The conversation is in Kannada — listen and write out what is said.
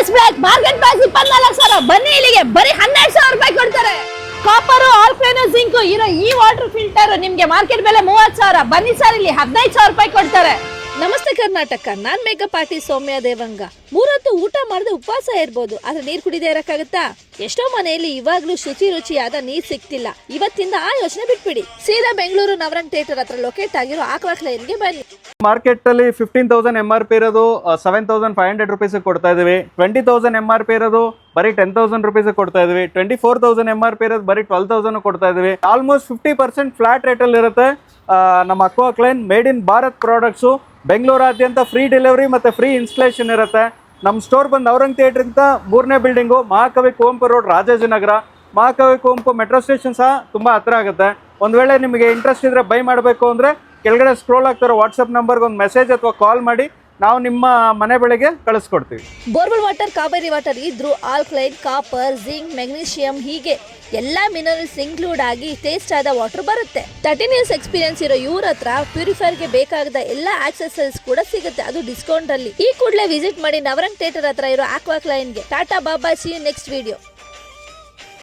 Is back. Market price 24,000. ಬನ್ನಿ ಇಲ್ಲಿಗೆ ಬರೀ 12,000 ರೂಪಾಯಿ ಕೊಡ್ತಾರೆ. ಕಾಪರ್, ಆಲ್ಕ್ಲೈನ್, ಜಿಂಕ್ ಇರೋ ಈ ವಾಟರ್ ಫಿಲ್ಟರ್ ನಿಮ್ಗೆ ಮಾರ್ಕೆಟ್ ಬೆಲೆ 30,000. ಬನ್ನಿ ಸರ್, ಇಲ್ಲಿ 15,000 ರೂಪಾಯಿ ಕೊಡ್ತಾರೆ. ನಮಸ್ತೆ ಕರ್ನಾಟಕ, ನಾನ್ ಮೇಕಪ್ ಆರ್ಟಿಸ್ಟ್ ಸೌಮ್ಯ ದೇವಂಗ. ಮೂರೊತ್ತು ಊಟ ಮಾಡದೆ ಉಪವಾಸ ಇರ್ಬೋದು, ಆದ್ರೆ ನೀರ್ ಕುಡಿದೇ ಇರಕ್ಕಾಗತ್ತಾ? ಎಷ್ಟೋ ಮನೆಯಲ್ಲಿ ಇವಾಗ್ಲೂ ರುಚಿಯಾದ ನೀರ್ ಸಿಗ್ತಿಲ್ಲ. ಇವತ್ತಿಂದ ಆ ಯೋಚನೆ ಬಿಟ್ಬಿಡಿ, ಸೀದಾ ಬೆಂಗಳೂರು ನವರಂಗ್ ಥಿಯೇಟರ್ ಹತ್ರ ಲೊಕೇಟ್ ಆಗಿರೋ ಆಕ್ವಾಕ್ಲೈನ್ಗೆ ಬನ್ನಿ. ಮಾರ್ಕೆಟ್ ಅಲ್ಲಿ 15,000 MRP ಇರೋದು 7,500 ರುಪೀಸ್ ಕೊಡ್ತಾ ಇದೀವಿ. 20,000 MRP ಇರೋದು ಬರೀ 10,000 ರುಪೀಸ್ ಕೊಡ್ತಾ ಇದೀವಿ. 24,000 MRP ಇರೋದು ಬರೀ 12,000 ಕೊಡ್ತಾ ಇದೀವಿ. ಆಲ್ಮೋಸ್ಟ್ 50% ಫ್ಲಾಟ್ ರೇಟ್ ಅಲ್ಲಿ ಇರುತ್ತೆ. ನಮ್ಮ ಅಕ್ವಾಕ್ಲೈನ್ ಮೇಡ್ ಇನ್ ಭಾರತ್ ಪ್ರಾಡಕ್ಟ್ಸು. ಬೆಂಗಳೂರಾದ್ಯಂತ ಫ್ರೀ ಡೆಲಿವರಿ ಮತ್ತು ಫ್ರೀ ಇನ್ಸ್ಟಾಲೇಷನ್ ಇರುತ್ತೆ. ನಮ್ಮ ಸ್ಟೋರ್ ಬಂದು ಔರಂಗ್ ಥಿಯೇಟ್ರಿಂದ 3ನೇ ಬಿಲ್ಡಿಂಗು, ಮಹಾಕವಿ ಕುವೆಂಪು ರೋಡ್, ರಾಜಾಜಿನಗರ. ಮಹಾಕವಿ ಕುವೆಂಪು ಮೆಟ್ರೋ ಸ್ಟೇಷನ್ ಸಹ ತುಂಬ ಹತ್ತಿರ ಆಗುತ್ತೆ. ಒಂದು ವೇಳೆ ನಿಮಗೆ ಇಂಟ್ರೆಸ್ಟ್ ಇದ್ದರೆ ಬೈ ಮಾಡಬೇಕು ಅಂದರೆ ಕೆಳಗಡೆ ಸ್ಕ್ರೋಲ್ ಆಗ್ತಿರೋ ವಾಟ್ಸಪ್ ನಂಬರ್ಗೆ ಒಂದು ಮೆಸೇಜ್ ಅಥವಾ ಕಾಲ್ ಮಾಡಿ, ನಾವು ನಿಮ್ಮ ಮನೆ ಬೆಳೆಗೆ ಕಳಿಸ್ಕೊಡ್ತೀವಿ. ಬೋರ್ವೆಲ್ ವಾಟರ್, ಕಾವೇರಿ ವಾಟರ್ ಇದ್ರು ಆಲ್ಕ್ಲೈನ್, ಕಾಪರ್, ಜಿಂಕ್, ಮೆಗ್ನೀಷಿಯಂ ಹೀಗೆ ಎಲ್ಲಾ ಮಿನರಲ್ಸ್ ಇನ್ಕ್ಲೂಡ್ ಆಗಿ ಟೇಸ್ಟ್ ಆದ ವಾಟರ್ ಬರುತ್ತೆ. 13 ಇಯರ್ಸ್ ಎಕ್ಸ್ಪೀರಿಯನ್ಸ್ ಇರೋ ಇವ್ರ ಹತ್ರ ಪ್ಯೂರಿಫೈರ್ಗೆ ಬೇಕಾದ ಎಲ್ಲಾ ಆಕ್ಸೆಸರೀಸ್ ಕೂಡ ಸಿಗುತ್ತೆ, ಅದು ಡಿಸ್ಕೌಂಟ್ ಅಲ್ಲಿ. ಈ ಕೂಡಲೇ ವಿಸಿಟ್ ಮಾಡಿ ನವರಂಗ್ ಥಿಯೇಟರ್ ಹತ್ರ ಇರೋ ಆಕ್ವಾಕ್ಲೈನ್ಗೆ. ಟಾಟಾ ಬಾಬಾ, ಸಿ ಯು ನೆಕ್ಸ್ಟ್ ವಿಡಿಯೋ.